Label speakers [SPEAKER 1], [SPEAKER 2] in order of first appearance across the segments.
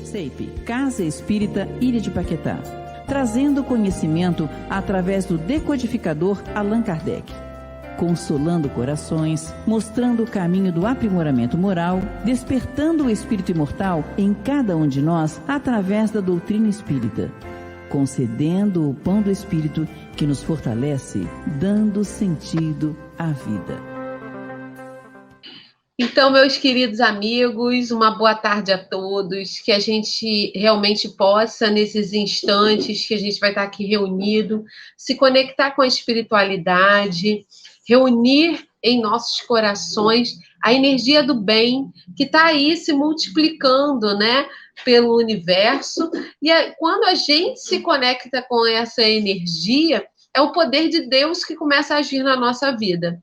[SPEAKER 1] CEIP, Casa Espírita Ilha de Paquetá, trazendo conhecimento através do decodificador Allan Kardec, consolando corações, mostrando o caminho do aprimoramento moral, despertando o espírito imortal em cada um de nós através da doutrina espírita, concedendo o pão do espírito que nos fortalece, dando sentido à vida.
[SPEAKER 2] Então, meus queridos amigos, uma boa tarde a todos, que a gente realmente possa, nesses instantes que a gente vai estar aqui reunido, se conectar com a espiritualidade, reunir em nossos corações a energia do bem que está aí se multiplicando, né, pelo universo. E quando a gente se conecta com essa energia, é o poder de Deus que começa a agir na nossa vida.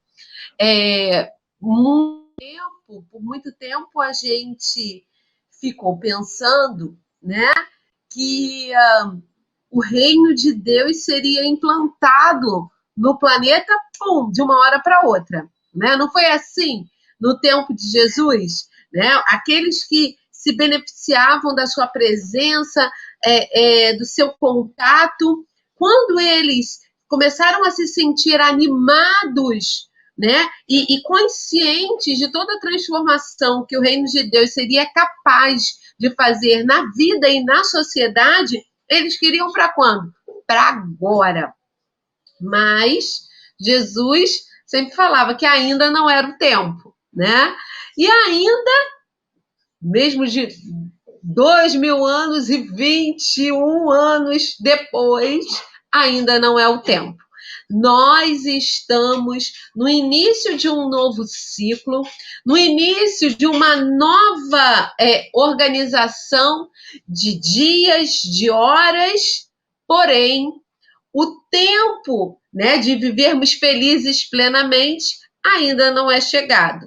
[SPEAKER 2] Por muito tempo a gente ficou pensando, né, que o reino de Deus seria implantado no planeta, de uma hora para outra, né? Não foi assim no tempo de Jesus, né? Aqueles que se beneficiavam da sua presença, do seu contato, quando eles começaram a se sentir animados, né? E conscientes de toda a transformação que o reino de Deus seria capaz de fazer na vida e na sociedade, eles queriam para quando? Para agora. Mas Jesus sempre falava que ainda não era o tempo, né? E ainda, mesmo de 2000 anos e 21 anos depois, ainda não é o tempo. Nós estamos no início de um novo ciclo, no início de uma nova organização de dias, de horas, porém, o tempo, né, de vivermos felizes plenamente ainda não é chegado.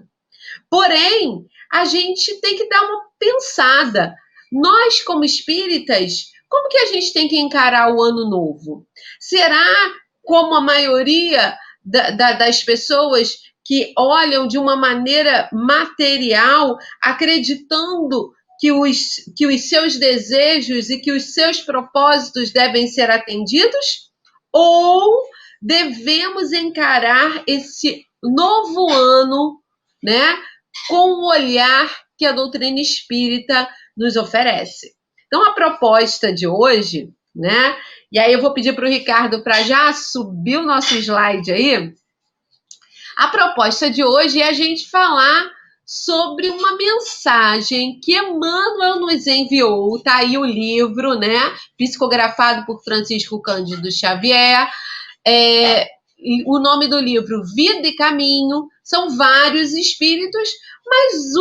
[SPEAKER 2] Porém, a gente tem que dar uma pensada. Nós, como espíritas, como que a gente tem que encarar o ano novo? Será como a maioria das pessoas que olham de uma maneira material, acreditando que os seus desejos e que os seus propósitos devem ser atendidos? Ou devemos encarar esse novo ano, né, com o olhar que a doutrina espírita nos oferece? Então, a proposta de hoje, né? E aí eu vou pedir para o Ricardo para já subir o nosso slide aí. A proposta de hoje é a gente falar sobre uma mensagem que Emmanuel nos enviou. Tá aí o livro, né? Psicografado por Francisco Cândido Xavier. O nome do livro, Vida e Caminho. São vários espíritos, mas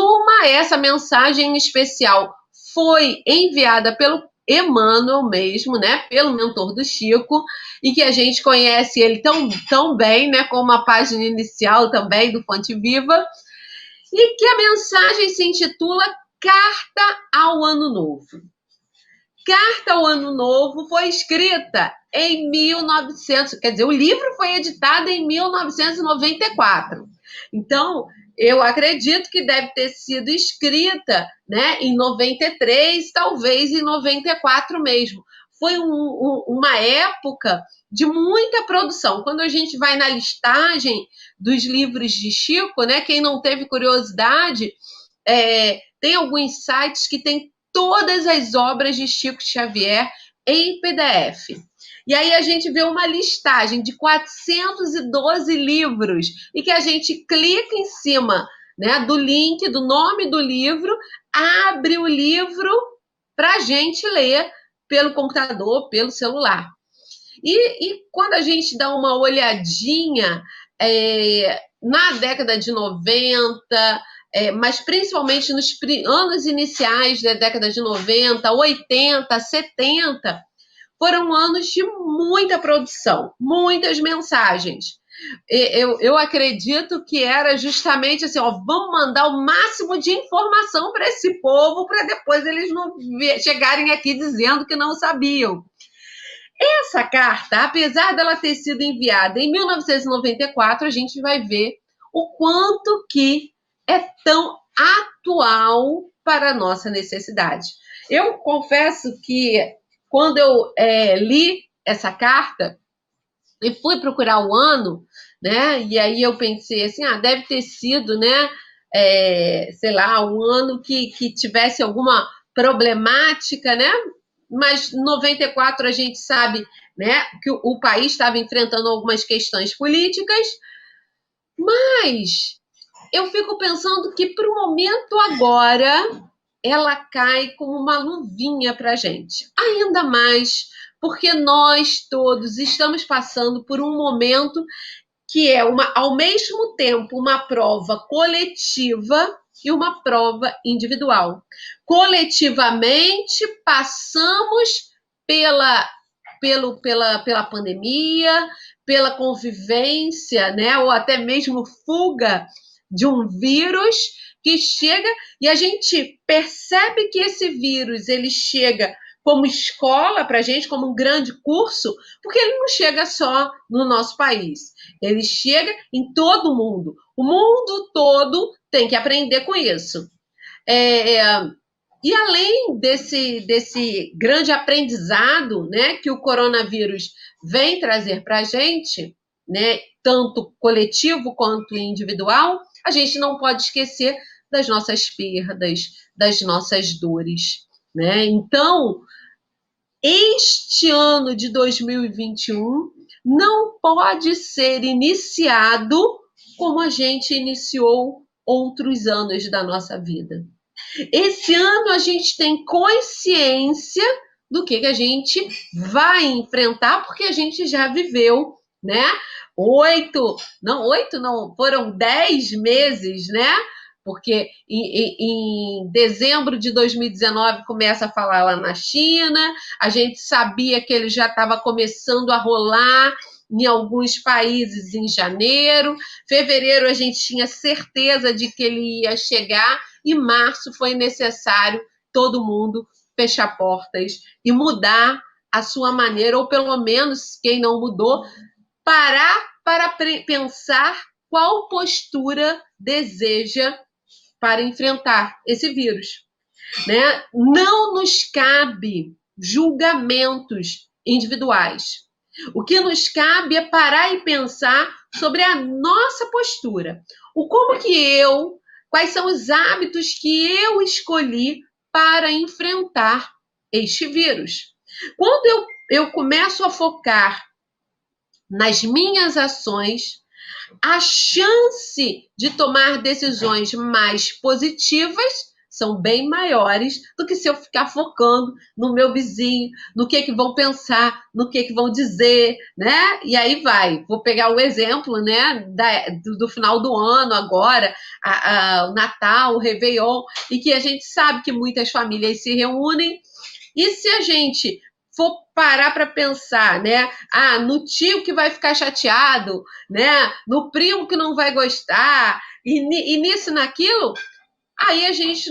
[SPEAKER 2] essa mensagem especial foi enviada pelo Emmanuel mesmo, né, pelo mentor do Chico, e que a gente conhece ele tão bem, né, como a página inicial também do Fonte Viva, e que a mensagem se intitula Carta ao Ano Novo. Carta ao Ano Novo foi escrita em 1900, quer dizer, o livro foi editado em 1994. Então, eu acredito que deve ter sido escrita, né, em 93, talvez em 94 mesmo. Foi uma época de muita produção. Quando a gente vai na listagem dos livros de Chico, né, quem não teve curiosidade, tem alguns sites que tem todas as obras de Chico Xavier em PDF. E aí a gente vê uma listagem de 412 livros e que a gente clica em cima, né, do link, do nome do livro, abre o livro para a gente ler pelo computador, pelo celular. E quando a gente dá uma olhadinha na década de 90, mas principalmente nos anos iniciais da década de 90, 80, 70, foram anos de muita produção, muitas mensagens. Eu acredito que era justamente assim, vamos mandar o máximo de informação para esse povo, para depois eles não chegarem aqui dizendo que não sabiam. Essa carta, apesar dela ter sido enviada em 1994, a gente vai ver o quanto que é tão atual para a nossa necessidade. Eu confesso que quando eu li essa carta e fui procurar o ano, né? E aí eu pensei assim, deve ter sido, né? Sei lá, um ano que tivesse alguma problemática, né? Mas 94 a gente sabe, né, que o país estava enfrentando algumas questões políticas, mas eu fico pensando que para o momento agora ela cai como uma luvinha para a gente. Ainda mais porque nós todos estamos passando por um momento que é ao mesmo tempo uma prova coletiva e uma prova individual. Coletivamente, passamos pela pandemia, pela convivência, né, ou até mesmo fuga de um vírus que chega e a gente percebe que esse vírus ele chega como escola para a gente, como um grande curso, porque ele não chega só no nosso país, ele chega em todo o mundo. O mundo todo tem que aprender com isso. E além desse grande aprendizado, né, que o coronavírus vem trazer para a gente, né, tanto coletivo quanto individual, a gente não pode esquecer das nossas perdas, das nossas dores, né? Então, este ano de 2021 não pode ser iniciado como a gente iniciou outros anos da nossa vida. Esse ano a gente tem consciência do que a gente vai enfrentar, porque a gente já viveu, né? Foram 10 meses, né? Porque em dezembro de 2019 começa a falar lá na China, a gente sabia que ele já estava começando a rolar em alguns países em janeiro, fevereiro a gente tinha certeza de que ele ia chegar, e março foi necessário todo mundo fechar portas e mudar a sua maneira, ou pelo menos, quem não mudou, parar para pensar qual postura deseja para enfrentar esse vírus, né? Não nos cabe julgamentos individuais. O que nos cabe é parar e pensar sobre a nossa postura. Quais são os hábitos que eu escolhi para enfrentar este vírus? Quando eu começo a focar nas minhas ações, a chance de tomar decisões mais positivas são bem maiores do que se eu ficar focando no meu vizinho, no que vão pensar, no que vão dizer, né? E aí vai. Vou pegar o exemplo, né, do final do ano agora, o Natal, o Réveillon, e que a gente sabe que muitas famílias se reúnem, e se a gente for parar para pensar, né? No tio que vai ficar chateado, né? No primo que não vai gostar, e nisso e naquilo, aí a gente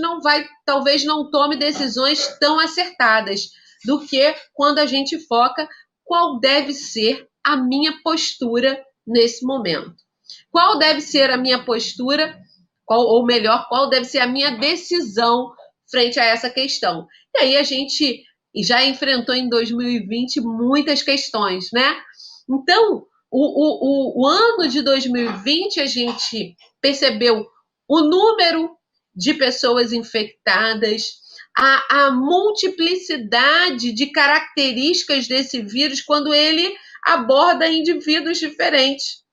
[SPEAKER 2] talvez não tome decisões tão acertadas do que quando a gente foca qual deve ser a minha postura nesse momento. Qual deve ser a minha postura, ou melhor, qual deve ser a minha decisão frente a essa questão. E aí a gente já enfrentou em 2020 muitas questões, né? Então, o ano de 2020 a gente percebeu o número de pessoas infectadas, a multiplicidade de características desse vírus quando ele aborda indivíduos diferentes.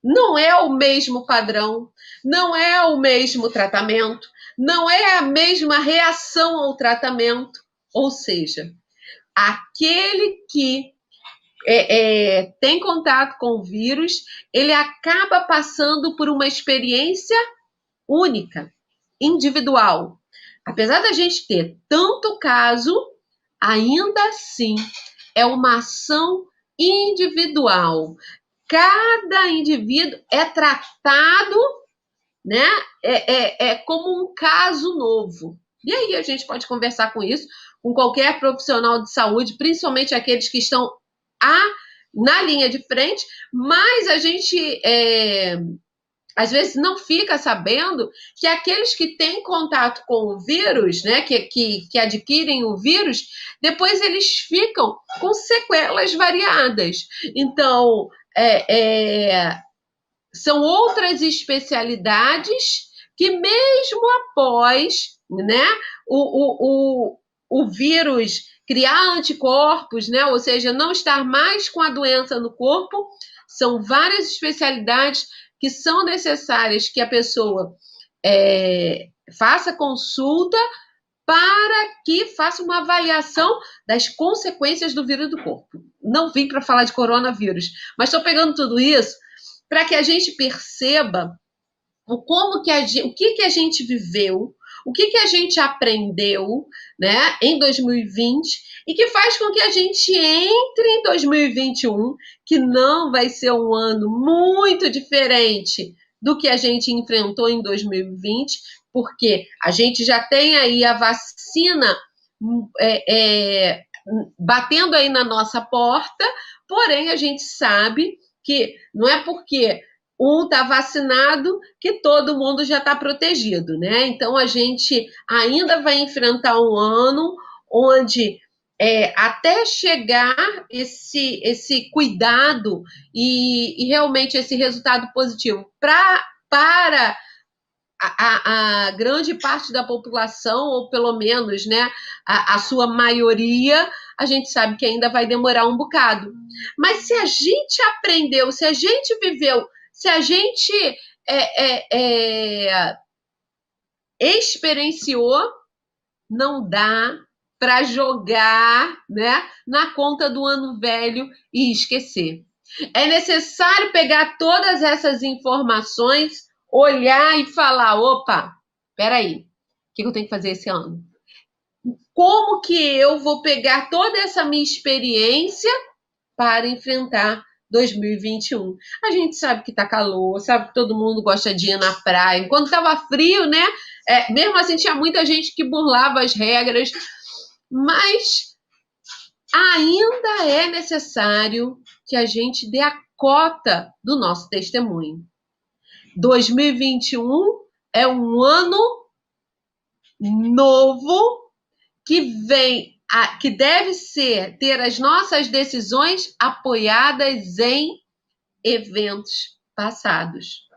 [SPEAKER 2] Não é o mesmo padrão, não é o mesmo tratamento, não é a mesma reação ao tratamento. Ou seja, aquele que tem contato com o vírus, ele acaba passando por uma experiência única, individual. Apesar da gente ter tanto caso, ainda assim é uma ação individual. Cada indivíduo é tratado, né, como um caso novo. E aí a gente pode conversar com isso com qualquer profissional de saúde, principalmente aqueles que estão na linha de frente, mas a gente às vezes não fica sabendo que aqueles que têm contato com o vírus, né, que adquirem o vírus, depois eles ficam com sequelas variadas. Então, são outras especialidades que mesmo após, né, o vírus criar anticorpos, né, ou seja, não estar mais com a doença no corpo, são várias especialidades que são necessárias que a pessoa faça consulta para que faça uma avaliação das consequências do vírus do corpo. Não vim para falar de coronavírus, mas estou pegando tudo isso para que a gente perceba o que a gente viveu, o que a gente aprendeu, né, em 2020 e que faz com que a gente entre em 2021, que não vai ser um ano muito diferente do que a gente enfrentou em 2020, porque a gente já tem aí a vacina batendo aí na nossa porta, porém a gente sabe que não é porque um está vacinado que todo mundo já está protegido, né? Então a gente ainda vai enfrentar um ano onde até chegar esse cuidado e realmente esse resultado positivo para a grande parte da população, ou pelo menos, né, a sua maioria, a gente sabe que ainda vai demorar um bocado. Mas se a gente aprendeu, se a gente viveu, se a gente experienciou, não dá para jogar, né, na conta do ano velho e esquecer. É necessário pegar todas essas informações, olhar e falar, opa, peraí, o que eu tenho que fazer esse ano? Como que eu vou pegar toda essa minha experiência para enfrentar 2021? A gente sabe que tá calor, sabe que todo mundo gosta de ir na praia. Quando estava frio, né? Mesmo assim, tinha muita gente que burlava as regras, mas ainda é necessário que a gente dê a cota do nosso testemunho. 2021 é um ano novo que deve ter as nossas decisões apoiadas em eventos passados.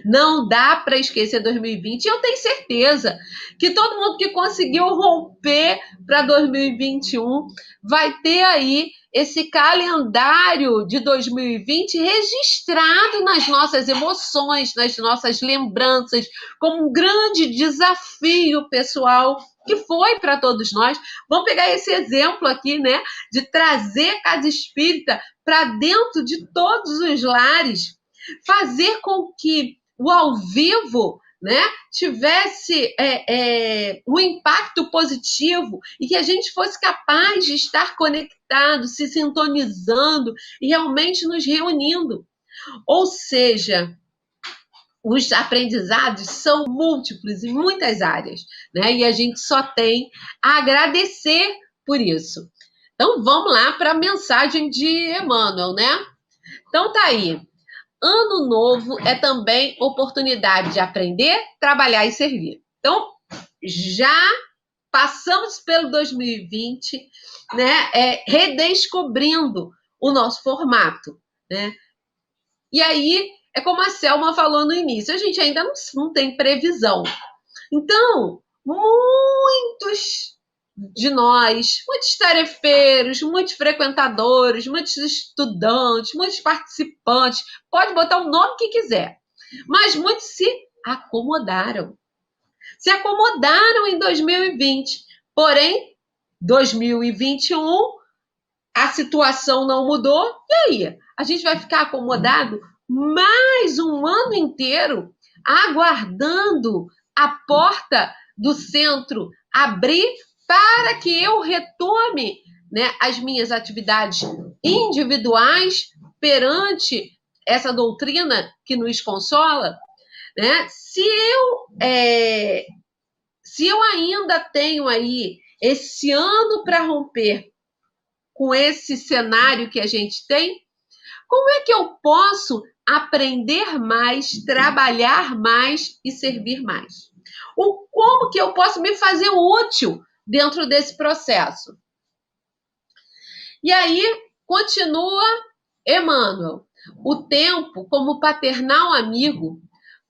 [SPEAKER 2] Não dá para esquecer 2020. Eu tenho certeza que todo mundo que conseguiu romper para 2021 vai ter aí esse calendário de 2020 registrado nas nossas emoções, nas nossas lembranças, como um grande desafio pessoal que foi para todos nós. Vamos pegar esse exemplo aqui, né, de trazer Casa Espírita para dentro de todos os lares, fazer com que o ao vivo, né, tivesse um impacto positivo e que a gente fosse capaz de estar conectado, se sintonizando e realmente nos reunindo. Ou seja, os aprendizados são múltiplos em muitas áreas, né? E a gente só tem a agradecer por isso. Então, vamos lá para a mensagem de Emmanuel, né? Então, tá aí. Ano novo é também oportunidade de aprender, trabalhar e servir. Então, já passamos pelo 2020, né? Redescobrindo o nosso formato, né? E aí, é como a Selma falou no início, a gente ainda não tem previsão. Então, muitos de nós, muitos tarefeiros, muitos frequentadores, muitos estudantes, muitos participantes, pode botar o nome que quiser, mas muitos se acomodaram. Se acomodaram em 2020, porém, 2021, a situação não mudou, e aí? A gente vai ficar acomodado mais um ano inteiro, aguardando a porta do centro abrir para que eu retome, né, as minhas atividades individuais perante essa doutrina que nos consola, né? Se eu ainda tenho aí esse ano para romper com esse cenário que a gente tem, como é que eu posso aprender mais, trabalhar mais e servir mais. Como que eu posso me fazer útil dentro desse processo? E aí, continua Emmanuel. O tempo, como paternal amigo,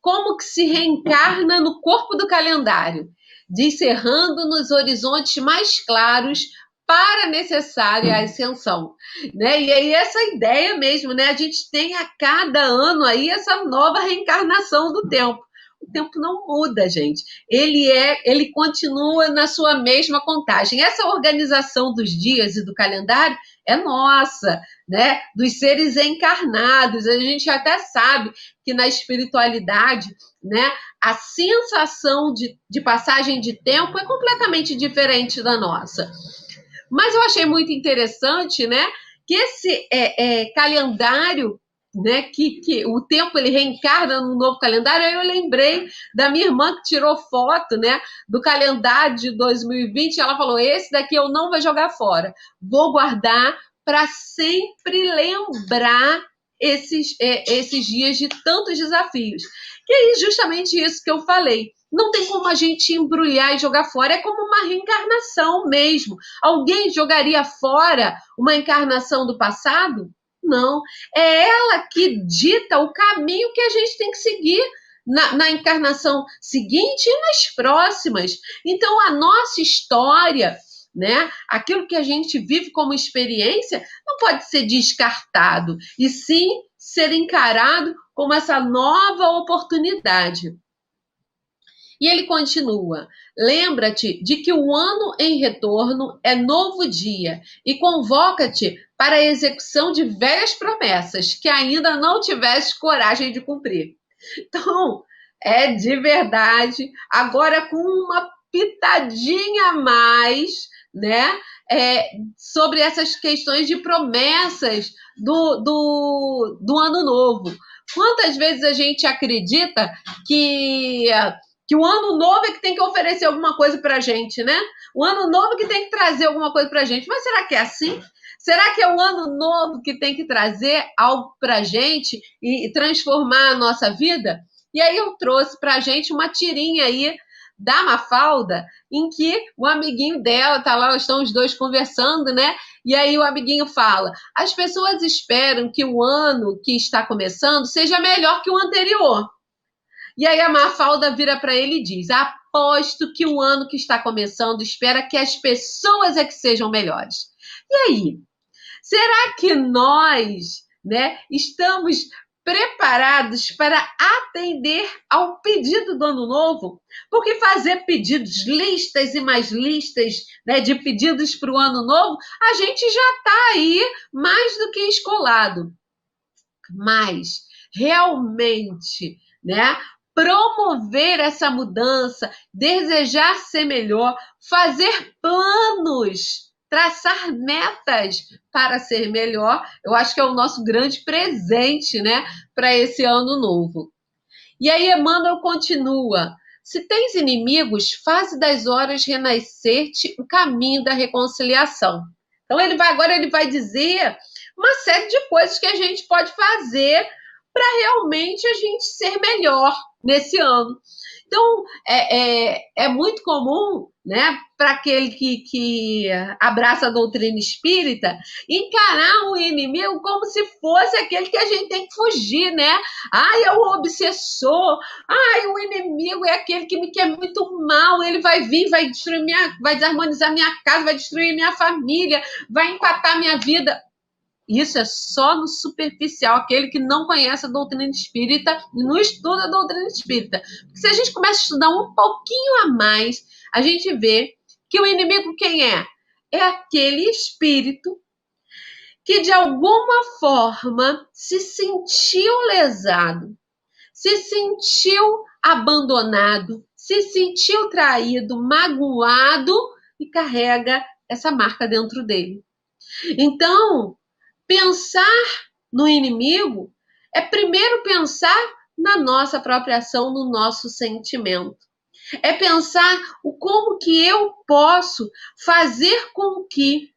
[SPEAKER 2] como que se reencarna no corpo do calendário, descerrando nos horizontes mais claros para a necessária ascensão, né? E aí essa ideia mesmo, né? A gente tem a cada ano aí essa nova reencarnação do tempo. O tempo não muda, gente. Ele continua na sua mesma contagem. Essa organização dos dias e do calendário é nossa, né? Dos seres encarnados. A gente até sabe que na espiritualidade, né, a sensação de passagem de tempo é completamente diferente da nossa. Mas eu achei muito interessante, né, que esse calendário, né, que o tempo ele reencarna no novo calendário. Aí eu lembrei da minha irmã que tirou foto, né, do calendário de 2020. Ela falou: esse daqui eu não vou jogar fora, vou guardar para sempre lembrar esses dias de tantos desafios. Que é justamente isso que eu falei. Não tem como a gente embrulhar e jogar fora, é como uma reencarnação mesmo. Alguém jogaria fora uma encarnação do passado? Não. É ela que dita o caminho que a gente tem que seguir na encarnação seguinte e nas próximas. Então, a nossa história, né, aquilo que a gente vive como experiência, não pode ser descartado, e sim ser encarado como essa nova oportunidade. E ele continua: lembra-te de que o ano em retorno é novo dia e convoca-te para a execução de velhas promessas que ainda não tiveste coragem de cumprir. Então, é de verdade, agora com uma pitadinha a mais, né, sobre essas questões de promessas do ano novo. Quantas vezes a gente acredita que o ano novo é que tem que oferecer alguma coisa para a gente, né? O ano novo que tem que trazer alguma coisa para a gente. Mas será que é assim? Será que é o ano novo que tem que trazer algo para a gente e transformar a nossa vida? E aí eu trouxe para a gente uma tirinha aí da Mafalda, em que o amiguinho dela, tá lá, estão os dois conversando, né? E aí o amiguinho fala: as pessoas esperam que o ano que está começando seja melhor que o anterior. E aí a Mafalda vira para ele e diz: aposto que o ano que está começando espera que as pessoas é que sejam melhores. E aí? Será que nós, né, estamos preparados para atender ao pedido do ano novo? Porque fazer pedidos, listas e mais listas, né, de pedidos para o ano novo, a gente já está aí mais do que escolado. Mas realmente, né, promover essa mudança, desejar ser melhor, fazer planos, traçar metas para ser melhor, eu acho que é o nosso grande presente, né, para esse ano novo. E aí Emmanuel continua: se tens inimigos, faze das horas renascer-te o caminho da reconciliação. Então agora ele vai dizer uma série de coisas que a gente pode fazer para realmente a gente ser melhor nesse ano. Então, é muito comum, né, para aquele que abraça a doutrina espírita, encarar o inimigo como se fosse aquele que a gente tem que fugir, né? Ai, é o obsessor. Ai, o inimigo é aquele que me quer muito mal. Ele vai vir, vai destruir vai desarmonizar minha casa, vai destruir minha família, vai empatar minha vida. Isso é só no superficial, aquele que não conhece a doutrina espírita e não estuda a doutrina espírita. Porque se a gente começa a estudar um pouquinho a mais, a gente vê que o inimigo quem é? É aquele espírito que de alguma forma se sentiu lesado, se sentiu abandonado, se sentiu traído, magoado e carrega essa marca dentro dele. Então, pensar no inimigo é primeiro pensar na nossa própria ação, no nosso sentimento. É pensar como que eu posso fazer com que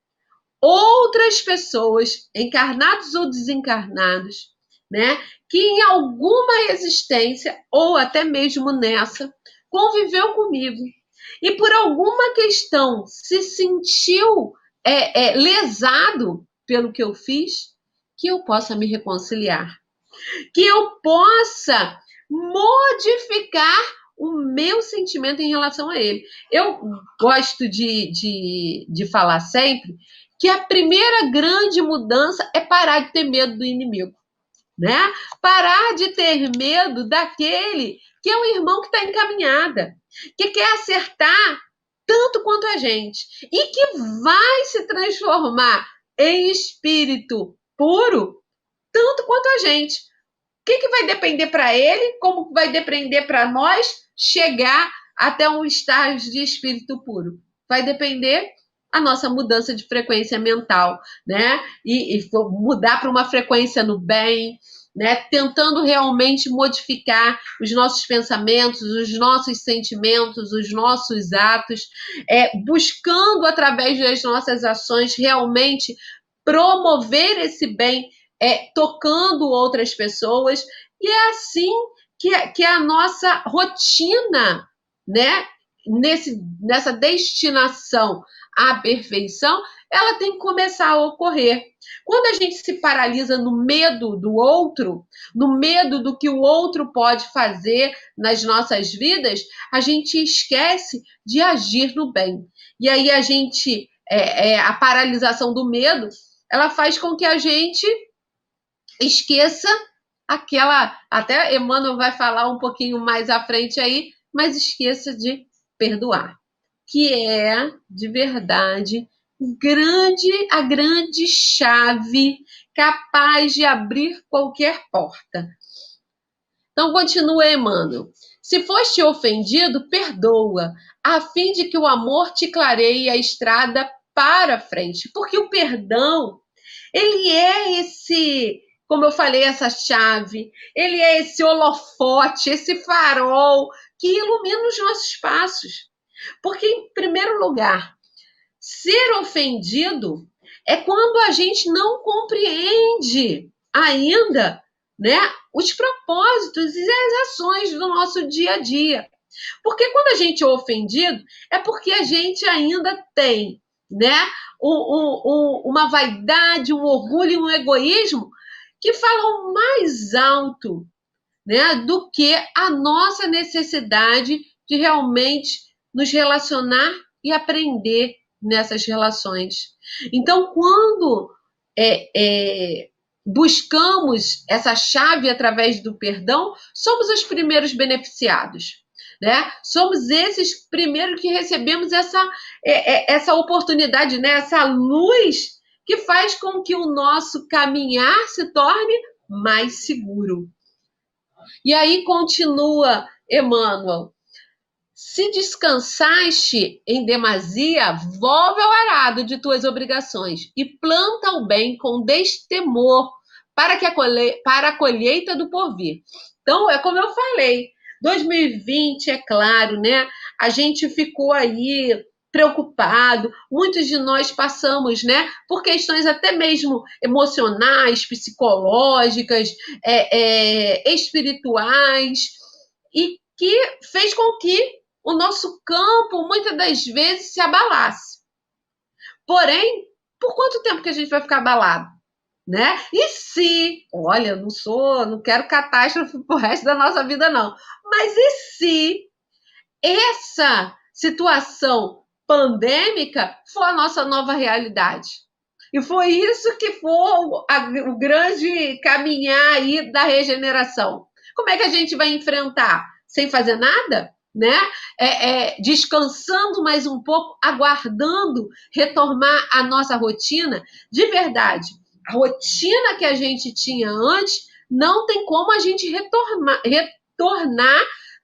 [SPEAKER 2] outras pessoas, encarnados ou desencarnados, né, que em alguma existência, ou até mesmo nessa, conviveu comigo e por alguma questão se sentiu lesado pelo que eu fiz, que eu possa me reconciliar, que eu possa modificar o meu sentimento em relação a ele. Eu gosto de falar sempre que a primeira grande mudança é parar de ter medo do inimigo, né? Parar de ter medo daquele que é um irmão que está em caminhada, que quer acertar tanto quanto a gente e que vai se transformar em espírito puro tanto quanto a gente. O que vai depender para ele, como vai depender para nós chegar até um estágio de espírito puro? Vai depender a nossa mudança de frequência mental, né? E mudar para uma frequência no bem, né? Tentando realmente modificar os nossos pensamentos, os nossos sentimentos, os nossos atos, buscando através das nossas ações realmente promover esse bem, tocando outras pessoas, e é assim que a nossa rotina, né, nessa destinação à perfeição, ela tem que começar a ocorrer. Quando a gente se paralisa no medo do outro, no medo do que o outro pode fazer nas nossas vidas, a gente esquece de agir no bem. E aí a paralisação do medo, ela faz com que a gente esqueça aquela, até Emmanuel vai falar um pouquinho mais à frente aí, mas esqueça de perdoar, que é, de verdade, a grande chave capaz de abrir qualquer porta. Então, continua Emmanuel. Se foste ofendido, perdoa, a fim de que o amor te clareie a estrada para frente. Porque o perdão, ele é esse, como eu falei, essa chave, ele é esse holofote, esse farol que ilumina os nossos passos. Porque, em primeiro lugar, ser ofendido é quando a gente não compreende ainda, né, os propósitos e as ações do nosso dia a dia. Porque quando a gente é ofendido, é porque a gente ainda tem, né, uma vaidade, um orgulho e um egoísmo que falam mais alto, né, do que a nossa necessidade de realmente nos relacionar e aprender nessas relações. Então, quando buscamos essa chave através do perdão, somos os primeiros beneficiados, né? Somos esses primeiros que recebemos essa oportunidade, né? Essa luz que faz com que o nosso caminhar se torne mais seguro. E aí continua Emmanuel. Se descansaste em demasia, volve ao arado de tuas obrigações e planta o bem com destemor para a colheita do porvir. Então, é como eu falei, 2020, é claro, né? A gente ficou aí preocupado, muitos de nós passamos, né, por questões até mesmo emocionais, psicológicas, espirituais, e que fez com que o nosso campo, muitas das vezes, se abalasse. Porém, por quanto tempo que a gente vai ficar abalado? Né? E se, olha, não quero catástrofe pro resto da nossa vida, não. Mas e se essa situação pandêmica for a nossa nova realidade? E foi isso que foi o grande caminhar aí da regeneração. Como é que a gente vai enfrentar? Sem fazer nada? Né? Descansando mais um pouco, aguardando retomar a nossa rotina. De verdade, a rotina que a gente tinha antes, não tem como a gente retornar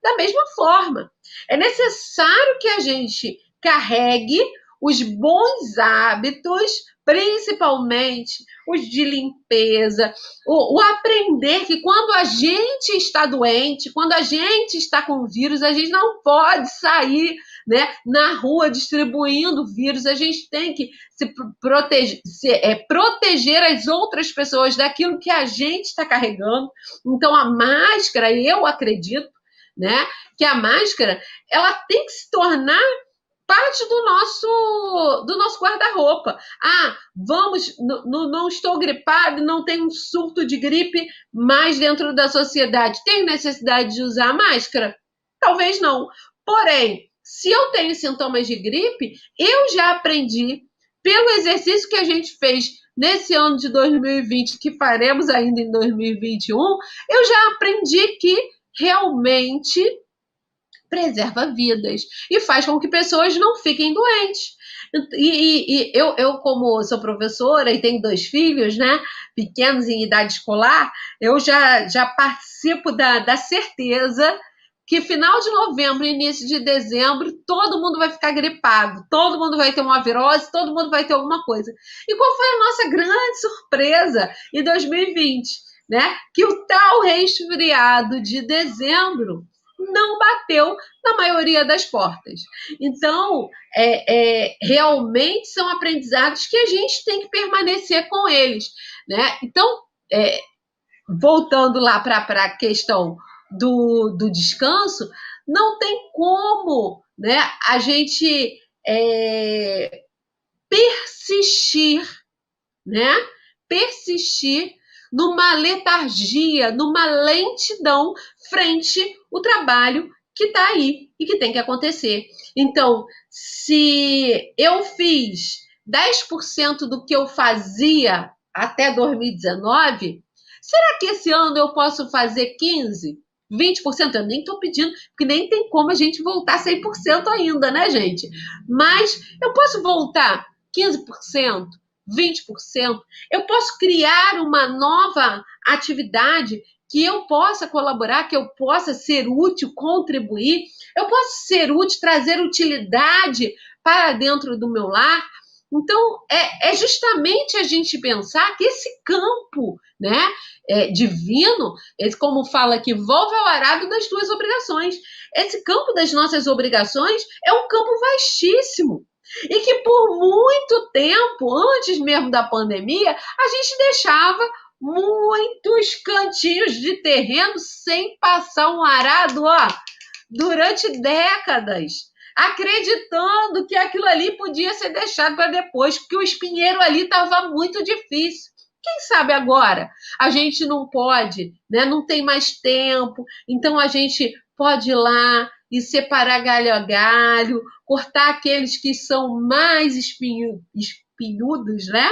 [SPEAKER 2] da mesma forma. É necessário que a gente carregue os bons hábitos principalmente os de limpeza, o aprender que quando a gente está doente, quando a gente está com vírus, a gente não pode sair, né, na rua distribuindo vírus, a gente tem que proteger as outras pessoas daquilo que a gente está carregando. Então, a máscara, eu acredito, né, que a máscara ela tem que se tornar parte do nosso guarda-roupa. Não estou gripado, não tenho um surto de gripe mais dentro da sociedade. Tenho necessidade de usar máscara? Talvez não. Porém, se eu tenho sintomas de gripe, eu já aprendi, pelo exercício que a gente fez nesse ano de 2020, que faremos ainda em 2021, eu já aprendi que realmente preserva vidas e faz com que pessoas não fiquem doentes. E eu, como sou professora e tenho 2 filhos, né, pequenos em idade escolar, eu já participo da certeza que final de novembro, início de dezembro, todo mundo vai ficar gripado, todo mundo vai ter uma virose, todo mundo vai ter alguma coisa. E qual foi a nossa grande surpresa em 2020? Né? Que o tal resfriado de dezembro não bateu na maioria das portas. Então, realmente são aprendizados que a gente tem que permanecer com eles. Né? Então, voltando lá para a questão do descanso, não tem como, né, a gente persistir, né? Persistir numa letargia, numa lentidão frente ao trabalho que está aí e que tem que acontecer. Então, se eu fiz 10% do que eu fazia até 2019, será que esse ano eu posso fazer 15%? 20%? Eu nem estou pedindo, porque nem tem como a gente voltar 100% ainda, né, gente? Mas eu posso voltar 15%? 20%, eu posso criar uma nova atividade que eu possa colaborar, que eu possa ser útil, contribuir, eu posso ser útil, trazer utilidade para dentro do meu lar. Então, é justamente a gente pensar que esse campo, né, divino, esse, como fala aqui, volve ao arado das tuas obrigações. Esse campo das nossas obrigações é um campo vastíssimo. E que por muito tempo, antes mesmo da pandemia, a gente deixava muitos cantinhos de terreno sem passar um arado, durante décadas, acreditando que aquilo ali podia ser deixado para depois, porque o espinheiro ali estava muito difícil. Quem sabe agora a gente não pode, né? Não tem mais tempo, então a gente pode ir lá e separar galho a galho, cortar aqueles que são mais espinhudos, né?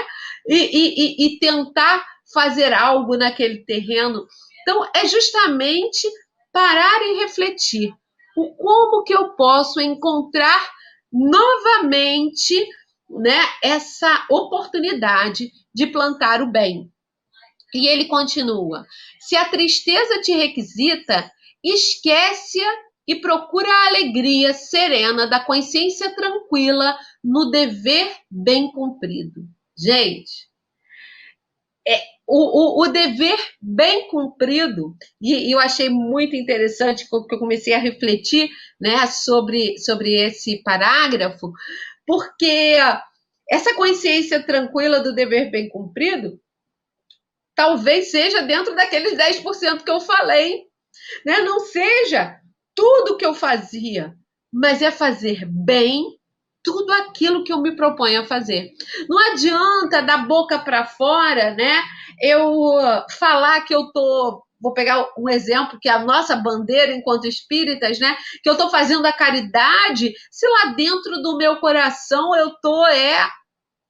[SPEAKER 2] E tentar fazer algo naquele terreno. Então, é justamente parar e refletir. Como que eu posso encontrar novamente, né, essa oportunidade de plantar o bem? E ele continua: se a tristeza te requisita, esquece-a e procura a alegria serena da consciência tranquila no dever bem cumprido. Gente, o dever bem cumprido, e eu achei muito interessante que eu comecei a refletir, né, sobre esse parágrafo, porque essa consciência tranquila do dever bem cumprido talvez seja dentro daqueles 10% que eu falei, né? Não seja tudo que eu fazia, mas é fazer bem tudo aquilo que eu me proponho a fazer. Não adianta da boca para fora, né? Eu falar que eu tô, vou pegar um exemplo que é a nossa bandeira enquanto espíritas, né? Que eu tô fazendo a caridade, se lá dentro do meu coração eu tô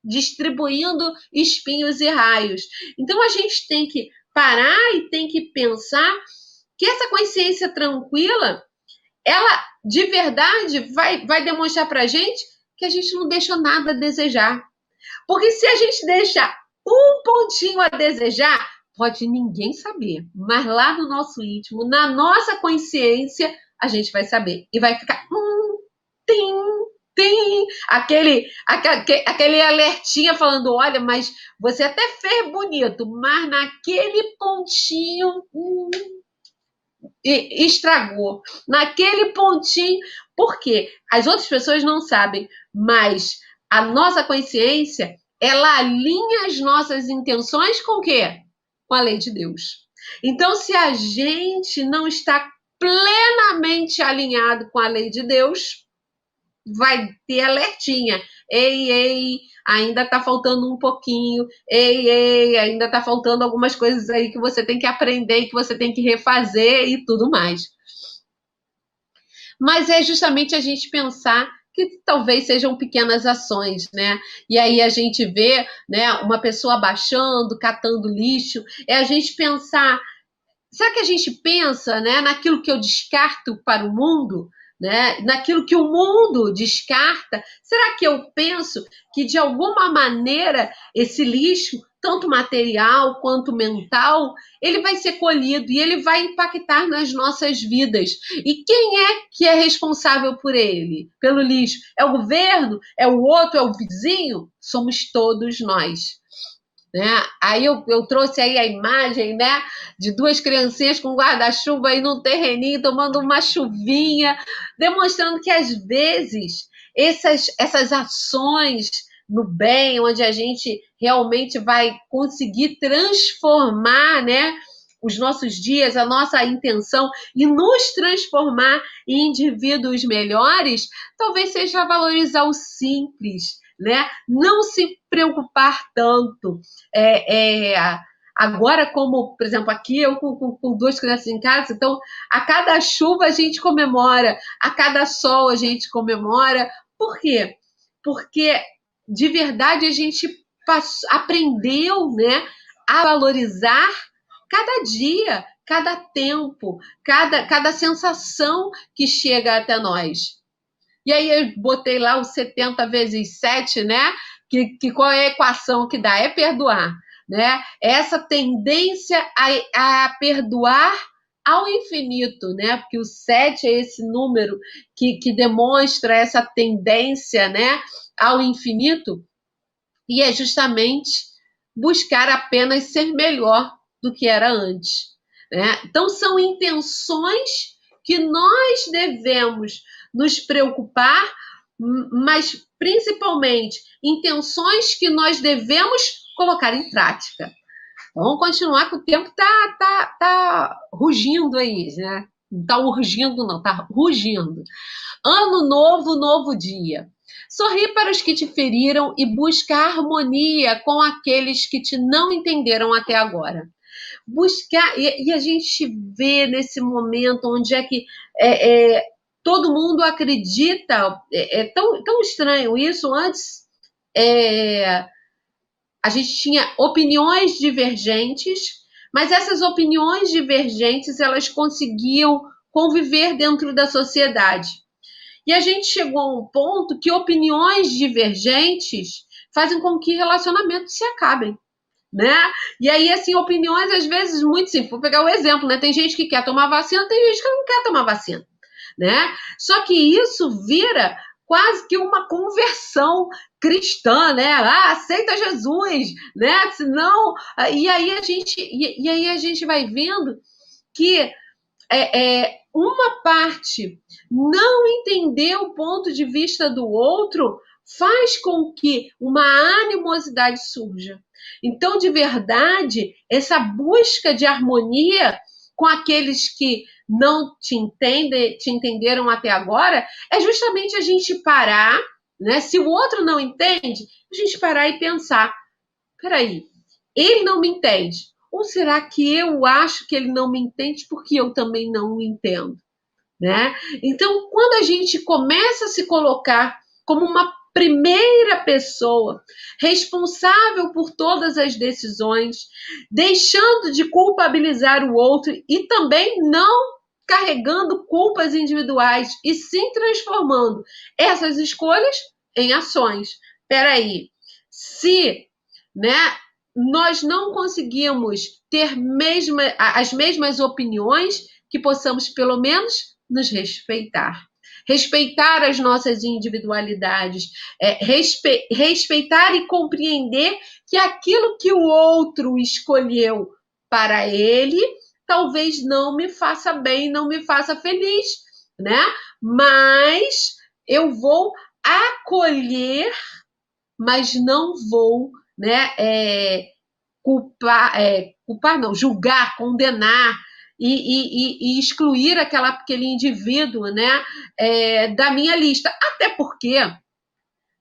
[SPEAKER 2] distribuindo espinhos e raios. Então a gente tem que parar e tem que pensar que essa consciência tranquila, ela de verdade vai demonstrar para a gente que a gente não deixa nada a desejar. Porque se a gente deixa um pontinho a desejar, pode ninguém saber, mas lá no nosso íntimo, na nossa consciência, a gente vai saber e vai ficar tim, tem aquele alertinha falando, olha, mas você até fez bonito, mas naquele pontinho estragou. Naquele pontinho. Por quê? As outras pessoas não sabem, mas a nossa consciência, ela alinha as nossas intenções com o quê? Com a lei de Deus. Então, se a gente não está plenamente alinhado com a lei de Deus, vai ter alertinha. Ei, ainda está faltando um pouquinho. Ei, ainda está faltando algumas coisas aí que você tem que aprender, que você tem que refazer e tudo mais. Mas é justamente a gente pensar que talvez sejam pequenas ações, né? E aí a gente vê, né, uma pessoa abaixando, catando lixo, é a gente pensar, será que a gente pensa, né, naquilo que eu descarto para o mundo, né, naquilo que o mundo descarta? Será que eu penso que, de alguma maneira, esse lixo, tanto material quanto mental, ele vai ser colhido e ele vai impactar nas nossas vidas? E quem é que é responsável por ele, pelo lixo? É o governo? É o outro? É o vizinho? Somos todos nós. Né? Aí eu trouxe aí a imagem, né, de duas criancinhas com guarda-chuva aí num terreninho, tomando uma chuvinha, demonstrando que, às vezes, essas ações no bem, onde a gente realmente vai conseguir transformar, né, os nossos dias, a nossa intenção e nos transformar em indivíduos melhores, talvez seja valorizar o simples, né? Não se preocupar tanto. Agora, como, por exemplo, aqui eu com duas crianças em casa, então a cada chuva a gente comemora, a cada sol a gente comemora. Por quê? Porque de verdade a gente aprendeu, né, a valorizar cada dia, cada tempo, cada sensação que chega até nós. E aí eu botei lá o 70 vezes 7, né? Que qual é a equação que dá? É perdoar, né? Essa tendência a perdoar ao infinito, né? Porque o 7 é esse número que demonstra essa tendência, né, ao infinito, e é justamente buscar apenas ser melhor do que era antes, né? Então são intenções que nós devemos nos preocupar, mas principalmente intenções que nós devemos colocar em prática. Então, vamos continuar, que o tempo tá rugindo aí, né? Não tá urgindo, não, tá rugindo. Ano novo, novo dia. Sorri para os que te feriram e busca harmonia com aqueles que te não entenderam até agora. Buscar, e a gente vê nesse momento onde é que todo mundo acredita, é tão estranho isso. Antes a gente tinha opiniões divergentes, mas essas opiniões divergentes, elas conseguiam conviver dentro da sociedade. E a gente chegou a um ponto que opiniões divergentes fazem com que relacionamentos se acabem, né? E aí, assim, opiniões, às vezes, muito simples. Vou pegar o exemplo, né? Tem gente que quer tomar vacina, tem gente que não quer tomar vacina, né? Só que isso vira quase que uma conversão cristã, né? Aceita Jesus, né? Senão... E aí a gente vai vendo que uma parte não entender o ponto de vista do outro faz com que uma animosidade surja. Então, de verdade, essa busca de harmonia com aqueles que não te entenderam até agora, é justamente a gente parar, né? Se o outro não entende, a gente parar e pensar, peraí, ele não me entende. Ou será que eu acho que ele não me entende porque eu também não o entendo? Né? Então, quando a gente começa a se colocar como uma primeira pessoa responsável por todas as decisões, deixando de culpabilizar o outro e também não carregando culpas individuais e sim transformando essas escolhas em ações. Espera aí, se, né, nós não conseguimos ter as mesmas opiniões, que possamos pelo menos nos respeitar. respeitar as nossas individualidades, respeitar e compreender que aquilo que o outro escolheu para ele, talvez não me faça bem, não me faça feliz, né? Mas eu vou acolher, mas não vou, né, julgar, condenar e excluir aquele indivíduo, né, da minha lista. Até porque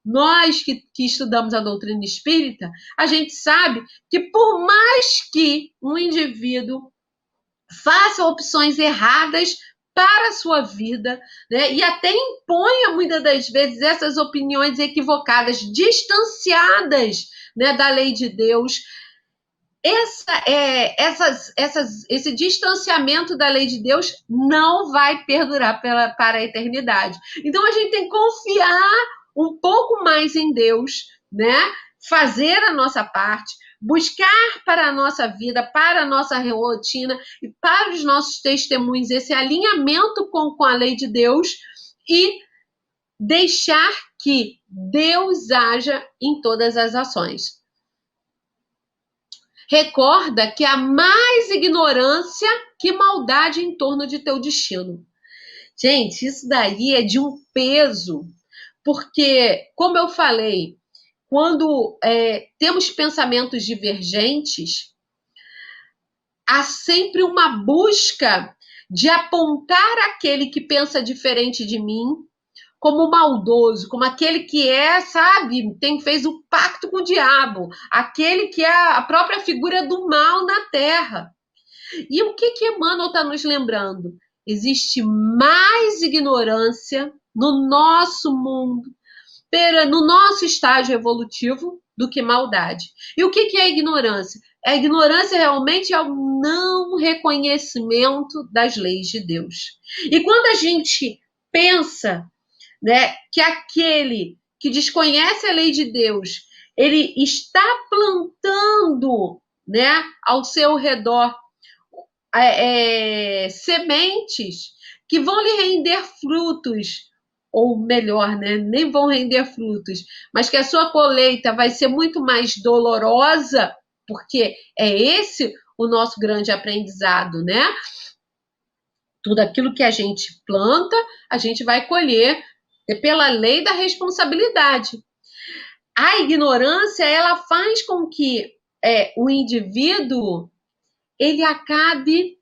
[SPEAKER 2] nós que estudamos a doutrina espírita, a gente sabe que por mais que um indivíduo faça opções erradas para a sua vida, né, e até imponha muitas das vezes essas opiniões equivocadas, distanciadas, né, da lei de Deus, esse distanciamento da lei de Deus não vai perdurar para a eternidade. Então a gente tem que confiar um pouco mais em Deus, né? Fazer a nossa parte, buscar para a nossa vida, para a nossa rotina e para os nossos testemunhos esse alinhamento com a lei de Deus e deixar que Deus haja em todas as ações. Recorda que há mais ignorância que maldade em torno de teu destino. Gente, isso daí é de um peso, porque, como eu falei, quando temos pensamentos divergentes, há sempre uma busca de apontar aquele que pensa diferente de mim como maldoso, como aquele que fez o pacto com o diabo, aquele que é a própria figura do mal na Terra. E o que Emmanuel está nos lembrando? Existe mais ignorância no nosso mundo, no nosso estágio evolutivo, do que maldade. E o que é a ignorância? A ignorância realmente é o não reconhecimento das leis de Deus. E quando a gente pensa, né, que aquele que desconhece a lei de Deus, ele está plantando, né, ao seu redor sementes que vão lhe render frutos, ou melhor, né, nem vão render frutos, mas que a sua colheita vai ser muito mais dolorosa, porque é esse o nosso grande aprendizado, né? Tudo aquilo que a gente planta, a gente vai colher pela lei da responsabilidade. A ignorância, ela faz com que o indivíduo ele acabe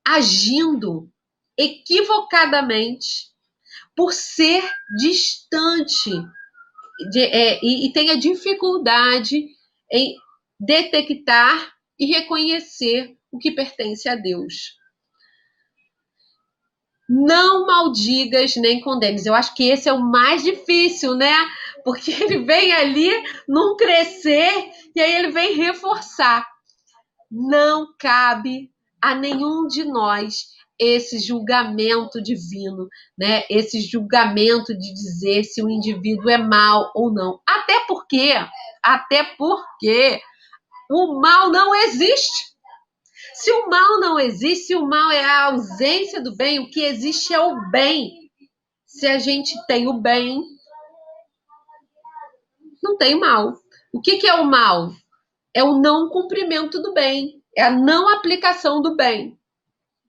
[SPEAKER 2] agindo equivocadamente por ser distante e tenha dificuldade em detectar e reconhecer o que pertence a Deus. Não maldigas nem condenes. Eu acho que esse é o mais difícil, né? Porque ele vem ali num crescer e aí ele vem reforçar. Não cabe a nenhum de nós esse julgamento divino, né? Esse julgamento de dizer se o indivíduo é mau ou não. Até porque o mal não existe. Se o mal não existe, se o mal é a ausência do bem, o que existe é o bem. Se a gente tem o bem, não tem mal. O que é o mal? É o não cumprimento do bem, é a não aplicação do bem.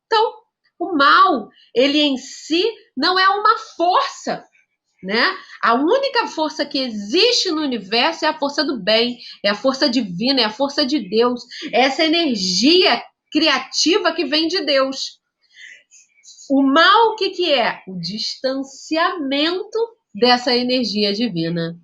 [SPEAKER 2] Então, o mal, ele em si não é uma força, né? A única força que existe no universo é a força do bem, é a força divina, é a força de Deus, é essa energia criativa que vem de Deus. O mal, o que é? O distanciamento dessa energia divina.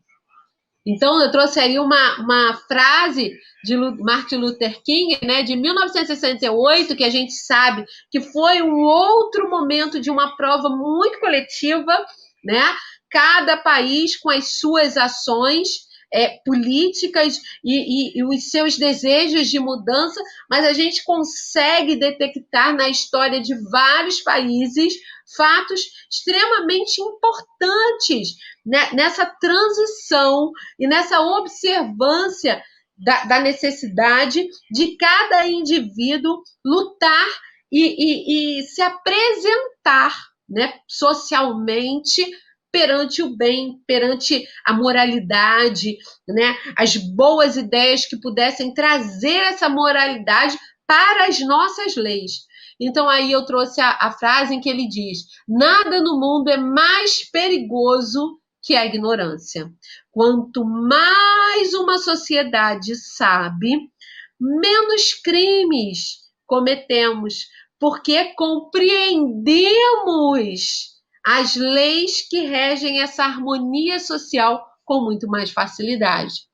[SPEAKER 2] Então, eu trouxe aí uma frase de Martin Luther King, né, de 1968, que a gente sabe que foi um outro momento de uma prova muito coletiva, né? Cada país com as suas ações políticas e os seus desejos de mudança, mas a gente consegue detectar na história de vários países fatos extremamente importantes, né, nessa transição e nessa observância da necessidade de cada indivíduo lutar e se apresentar, né, socialmente, perante o bem, perante a moralidade, né, as boas ideias que pudessem trazer essa moralidade para as nossas leis. Então, aí eu trouxe a frase em que ele diz: nada no mundo é mais perigoso que a ignorância. Quanto mais uma sociedade sabe, menos crimes cometemos, porque compreendemos as leis que regem essa harmonia social com muito mais facilidade.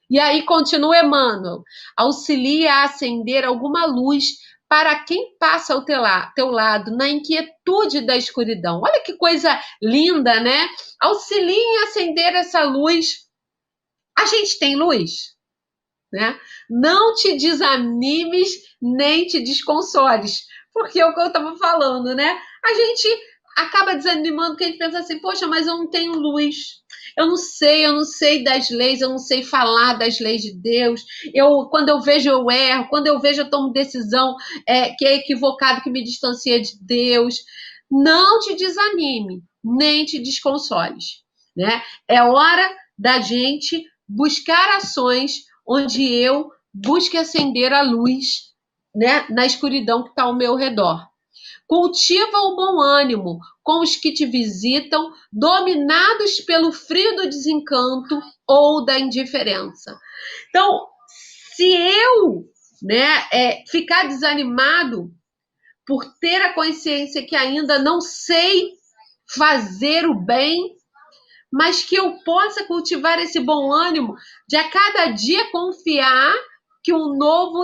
[SPEAKER 2] E aí continua Emmanuel: auxilia a acender alguma luz para quem passa ao teu lado na inquietude da escuridão. Olha que coisa linda, né? Auxilia em acender essa luz. A gente tem luz, né? Não te desanimes nem te desconsoles, porque é o que eu estava falando, né? A gente acaba desanimando porque a gente pensa assim: poxa, mas eu não tenho luz. Eu não sei das leis, eu não sei falar das leis de Deus. Quando eu vejo, eu erro. Quando eu vejo, eu tomo decisão que é equivocada, que me distancia de Deus. Não te desanime, nem te desconsoles, né? É hora da gente buscar ações onde eu busque acender a luz, né, na escuridão que está ao meu redor. Cultiva o bom ânimo com os que te visitam, dominados pelo frio do desencanto ou da indiferença. Então, se eu, né, ficar desanimado por ter a consciência que ainda não sei fazer o bem, mas que eu possa cultivar esse bom ânimo de a cada dia confiar que um novo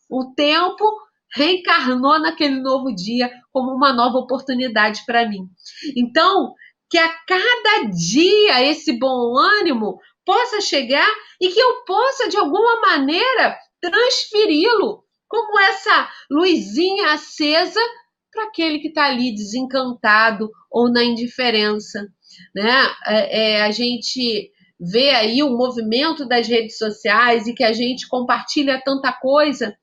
[SPEAKER 2] o tempo reencarnou naquele novo dia como uma nova oportunidade para mim. Então, que a cada dia esse bom ânimo possa chegar e que eu possa, de alguma maneira, transferi-lo como essa luzinha acesa para aquele que está ali desencantado ou na indiferença, né? A gente vê aí o movimento das redes sociais e que a gente compartilha tanta coisa,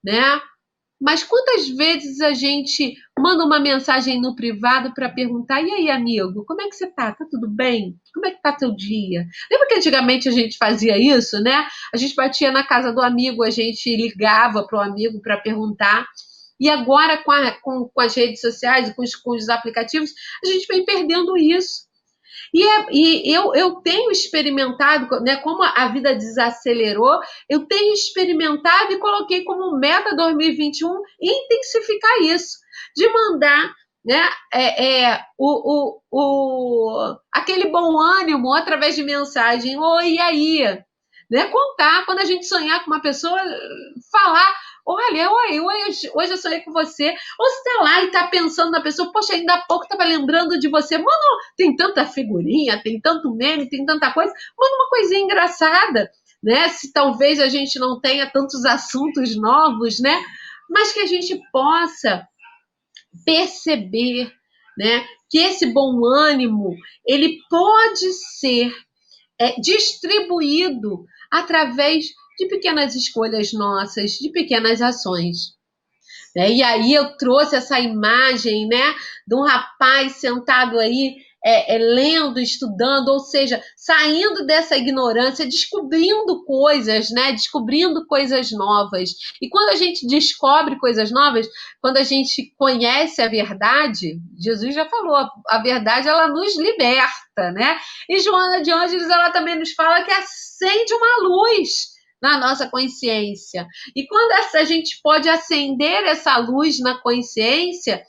[SPEAKER 2] né? Mas quantas vezes a gente manda uma mensagem no privado para perguntar: e aí, amigo, como é que você tá? Tá tudo bem? Como é que tá teu dia? Lembra que antigamente a gente fazia isso, né? A gente batia na casa do amigo, a gente ligava para o amigo para perguntar. E agora, com as redes sociais e com os aplicativos, a gente vem perdendo isso. E eu tenho experimentado, né, como a vida desacelerou, eu tenho experimentado e coloquei como meta 2021 intensificar isso, de mandar, né, aquele bom ânimo através de mensagem: oi, e aí? Né, contar, quando a gente sonhar com uma pessoa, falar: olha, oi, hoje eu sonhei com você. Ou você está lá e está pensando na pessoa: poxa, ainda há pouco estava lembrando de você. Mano, tem tanta figurinha, tem tanto meme, tem tanta coisa. Manda uma coisinha engraçada, né? Se talvez a gente não tenha tantos assuntos novos, né? Mas que a gente possa perceber, né, que esse bom ânimo, ele pode ser distribuído através de pequenas escolhas nossas, de pequenas ações. E aí eu trouxe essa imagem, né, de um rapaz sentado aí, lendo, estudando, ou seja, saindo dessa ignorância, descobrindo coisas, né, descobrindo coisas novas. E quando a gente descobre coisas novas, quando a gente conhece a verdade, Jesus já falou, a verdade ela nos liberta, né? E Joana de Ângeles, ela também nos fala que acende uma luz na nossa consciência. E quando a gente pode acender essa luz na consciência,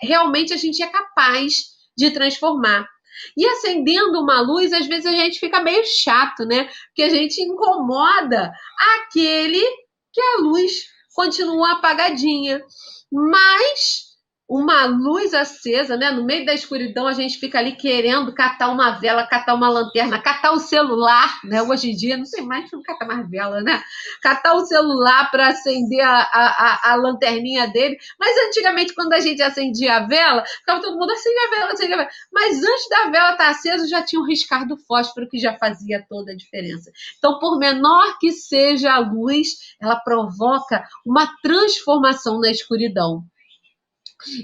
[SPEAKER 2] realmente a gente é capaz de transformar. E acendendo uma luz, às vezes a gente fica meio chato, né? Porque a gente incomoda aquele que a luz continua apagadinha. Mas uma luz acesa, né? No meio da escuridão, a gente fica ali querendo catar uma vela, catar uma lanterna, catar o celular, né? Hoje em dia, não sei mais, não cata mais vela, né? Catar o celular para acender a lanterninha dele. Mas antigamente, quando a gente acendia a vela, ficava todo mundo: acende a vela, acende a vela. Mas antes da vela estar acesa, já tinha um riscar do fósforo que já fazia toda a diferença. Então, por menor que seja a luz, ela provoca uma transformação na escuridão.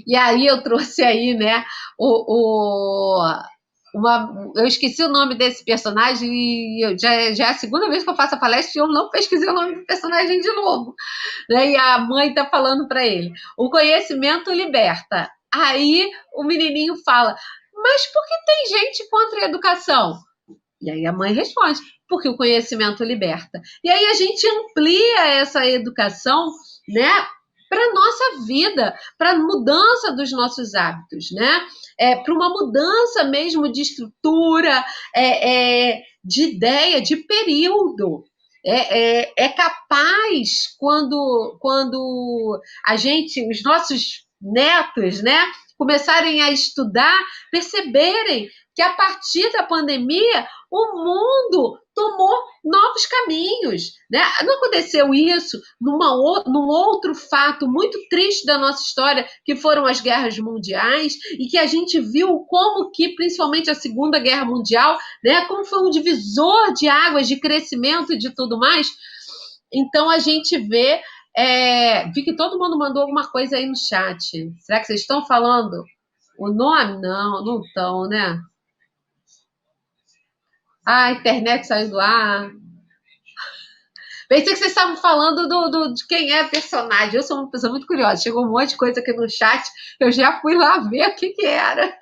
[SPEAKER 2] E aí eu trouxe aí, né, eu esqueci o nome desse personagem e já é a segunda vez que eu faço a palestra e eu não pesquisei o nome do personagem de novo, né? E a mãe tá falando para ele: o conhecimento liberta. Aí o menininho fala: mas por que tem gente contra a educação? E aí a mãe responde: porque o conhecimento liberta. E aí a gente amplia essa educação, né, para a nossa vida, para a mudança dos nossos hábitos, né? Para uma mudança mesmo de estrutura, de ideia, de período. É capaz quando os nossos netos, né, começarem a estudar, perceberem que a partir da pandemia o mundo tomou novos caminhos, né? Não aconteceu isso num outro fato muito triste da nossa história, que foram as guerras mundiais, e que a gente viu como que, principalmente a Segunda Guerra Mundial, né, como foi um divisor de águas, de crescimento e de tudo mais. Então a gente vê, vi que todo mundo mandou alguma coisa aí no chat. Será que vocês estão falando o nome? Não estão, né? A internet saiu do ar. Pensei que vocês estavam falando de quem é a personagem. Eu sou uma pessoa muito curiosa. Chegou um monte de coisa aqui no chat. Eu já fui lá ver o que era.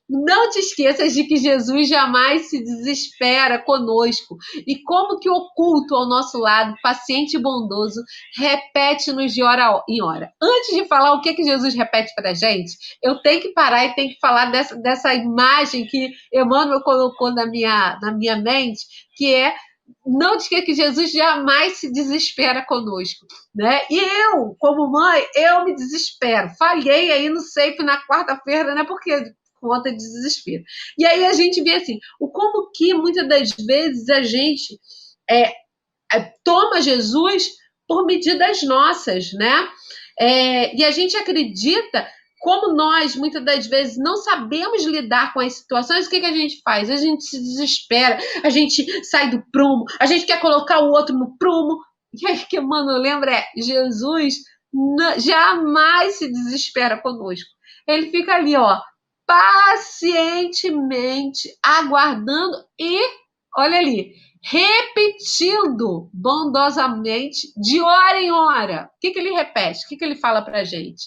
[SPEAKER 2] Não te esqueças de que Jesus jamais se desespera conosco. E como que oculto ao nosso lado, paciente e bondoso, repete-nos de hora em hora. Antes de falar o que Jesus repete para a gente, eu tenho que parar e tenho que falar dessa imagem que Emmanuel colocou na minha mente, que é: não te esqueça que Jesus jamais se desespera conosco, né? E eu, como mãe, eu me desespero. Falhei aí no SEIP na quarta-feira, né? Porque conta de desespero. E aí a gente vê assim, como que muitas das vezes a gente toma Jesus por medidas nossas, né? E a gente acredita, como nós, muitas das vezes, não sabemos lidar com as situações, o que a gente faz? A gente se desespera, a gente sai do prumo, a gente quer colocar o outro no prumo. E aí que, mano, lembra, Jesus jamais se desespera conosco. Ele fica ali, ó, pacientemente aguardando e, olha ali, repetindo bondosamente de hora em hora. O que ele repete? O que ele fala para a gente?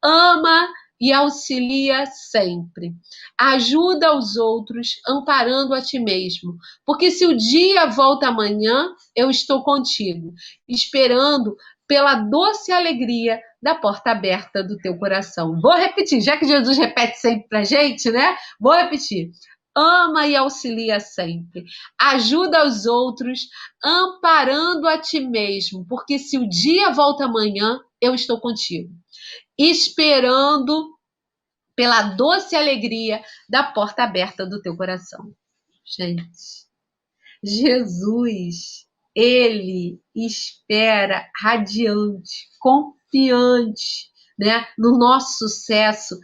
[SPEAKER 2] Ama e auxilia sempre. Ajuda os outros, amparando a ti mesmo. Porque se o dia volta amanhã, eu estou contigo, esperando pela doce alegria da porta aberta do teu coração. Vou repetir, já que Jesus repete sempre para a gente, né? Vou repetir. Ama e auxilia sempre. Ajuda os outros, amparando a ti mesmo. Porque se o dia volta amanhã, eu estou contigo, esperando pela doce alegria da porta aberta do teu coração. Gente, Jesus, ele espera radiante, confiante, né, no nosso sucesso,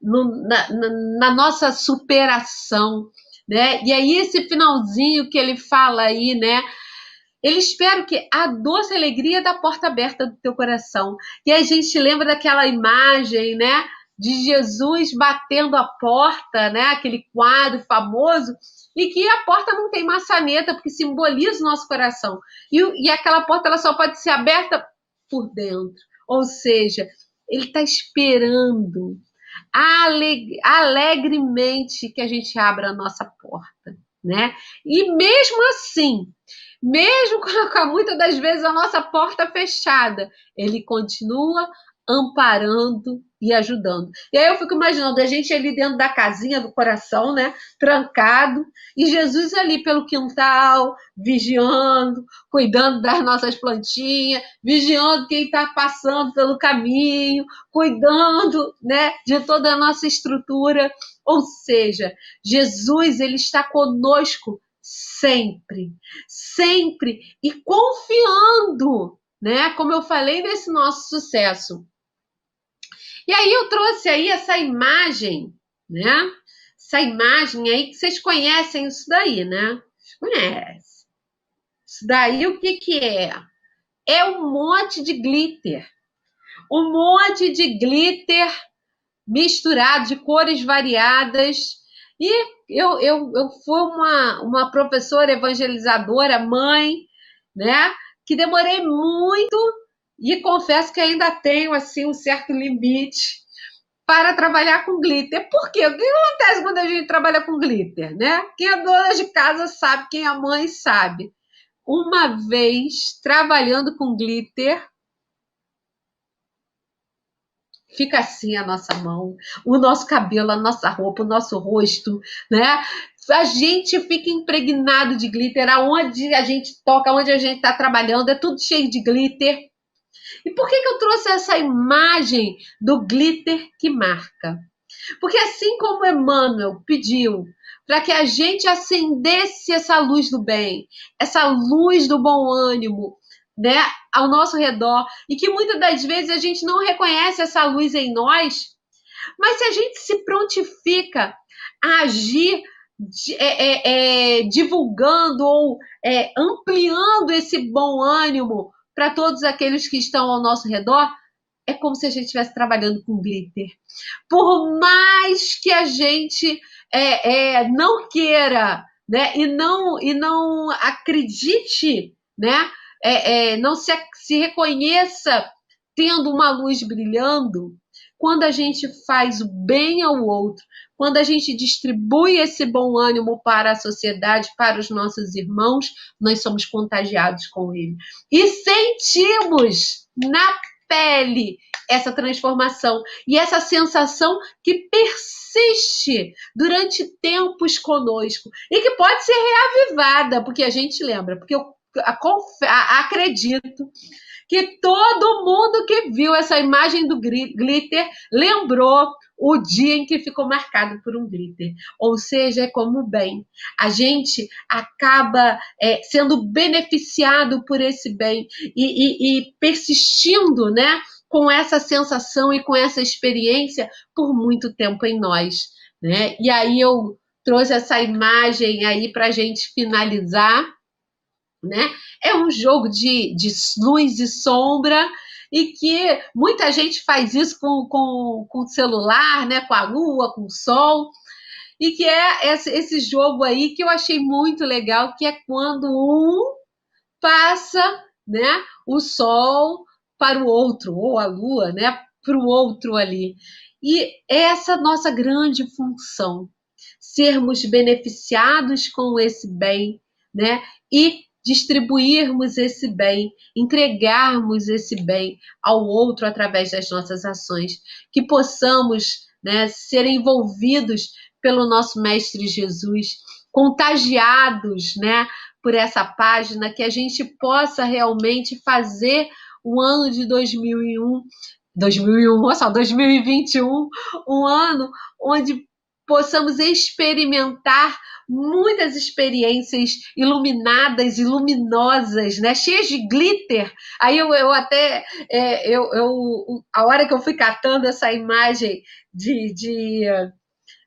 [SPEAKER 2] na nossa superação, né? E aí esse finalzinho que ele fala aí, né? Ele espera que a doce alegria da porta aberta do teu coração. E a gente lembra daquela imagem, né, de Jesus batendo a porta, né, aquele quadro famoso, e que a porta não tem maçaneta, porque simboliza o nosso coração. E aquela porta ela só pode ser aberta por dentro. Ou seja, ele está esperando alegremente que a gente abra a nossa porta, né? E mesmo assim, mesmo com muitas das vezes a nossa porta fechada, ele continua amparando e ajudando. E aí eu fico imaginando a gente ali dentro da casinha do coração, né, trancado, e Jesus ali pelo quintal, vigiando, cuidando das nossas plantinhas, vigiando quem está passando pelo caminho, cuidando, né, de toda a nossa estrutura. Ou seja, Jesus, ele está conosco sempre, sempre, e confiando, né, como eu falei, nesse nosso sucesso. E aí eu trouxe aí essa imagem, né? Essa imagem aí que vocês conhecem isso daí, né? Vocês conhecem. Isso daí o que é? É um monte de glitter. um monte de glitter misturado, de cores variadas. E eu fui uma professora evangelizadora, mãe, né? Que demorei muito e confesso que ainda tenho assim um certo limite para trabalhar com glitter. Por quê? O que acontece quando a gente trabalha com glitter, né? Quem é dona de casa sabe, quem é mãe sabe. Uma vez trabalhando com glitter, fica assim a nossa mão, o nosso cabelo, a nossa roupa, o nosso rosto, né? A gente fica impregnado de glitter, aonde a gente toca, aonde a gente está trabalhando, é tudo cheio de glitter. E por que eu trouxe essa imagem do glitter que marca? Porque assim como Emmanuel pediu para que a gente acendesse essa luz do bem, essa luz do bom ânimo, né, ao nosso redor, e que muitas das vezes a gente não reconhece essa luz em nós, mas se a gente se prontifica a agir divulgando ou ampliando esse bom ânimo para todos aqueles que estão ao nosso redor, é como se a gente estivesse trabalhando com glitter. Por mais que a gente não queira, né, e não acredite, né, não se reconheça tendo uma luz brilhando, quando a gente faz o bem ao outro, quando a gente distribui esse bom ânimo para a sociedade, para os nossos irmãos, nós somos contagiados com ele. E sentimos na pele essa transformação e essa sensação que persiste durante tempos conosco e que pode ser reavivada, porque a gente lembra, porque eu acredito que todo mundo que viu essa imagem do glitter lembrou o dia em que ficou marcado por um glitter. Ou seja, é como o bem. A gente acaba sendo beneficiado por esse bem e persistindo, né, com essa sensação e com essa experiência por muito tempo em nós, né? E aí eu trouxe essa imagem aí para a gente finalizar, né? É um jogo de luz e sombra e que muita gente faz isso com o celular, né? Com a lua, com o sol, e que é esse jogo aí que eu achei muito legal, que é quando um passa, né, o sol para o outro, ou a lua, né, para o outro ali. E essa nossa grande função, sermos beneficiados com esse bem, né, e distribuirmos esse bem, entregarmos esse bem ao outro através das nossas ações, que possamos, né, ser envolvidos pelo nosso Mestre Jesus, contagiados, né, por essa página, que a gente possa realmente fazer o ano de 2021, um ano onde possamos experimentar muitas experiências iluminadas e luminosas, né? Cheias de glitter. Aí eu até, a hora que eu fui catando essa imagem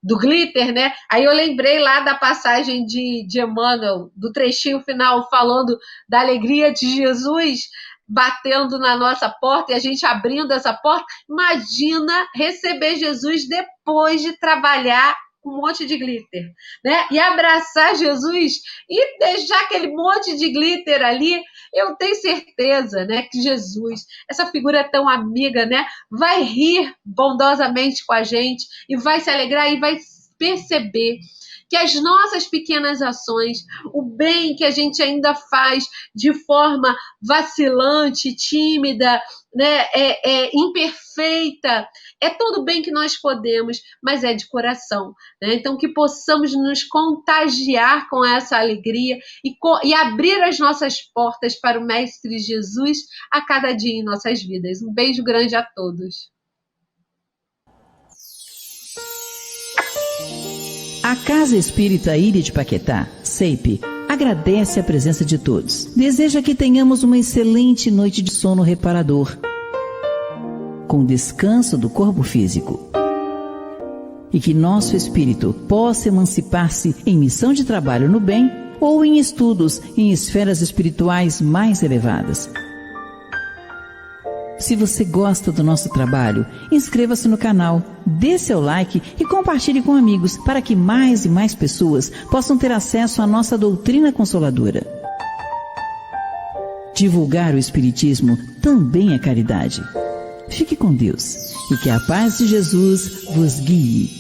[SPEAKER 2] do glitter, né? Aí eu lembrei lá da passagem de Emmanuel, do trechinho final, falando da alegria de Jesus batendo na nossa porta e a gente abrindo essa porta. Imagina receber Jesus depois de trabalhar um monte de glitter, né? E abraçar Jesus e deixar aquele monte de glitter ali. Eu tenho certeza, né, que Jesus, essa figura tão amiga, né, vai rir bondosamente com a gente e vai se alegrar e vai perceber que as nossas pequenas ações, o bem que a gente ainda faz de forma vacilante, tímida, né, imperfeita, é todo bem que nós podemos, mas é de coração, né? Então que possamos nos contagiar com essa alegria e abrir as nossas portas para o Mestre Jesus a cada dia em nossas vidas. Um beijo grande a todos.
[SPEAKER 1] A Casa Espírita Ilha de Paquetá, CEIP, agradece a presença de todos. Deseja que tenhamos uma excelente noite de sono reparador, com descanso do corpo físico. E que nosso espírito possa emancipar-se em missão de trabalho no bem ou em estudos em esferas espirituais mais elevadas. Se você gosta do nosso trabalho, inscreva-se no canal, dê seu like e compartilhe com amigos para que mais e mais pessoas possam ter acesso à nossa doutrina consoladora. Divulgar o Espiritismo também é caridade. Fique com Deus e que a paz de Jesus vos guie.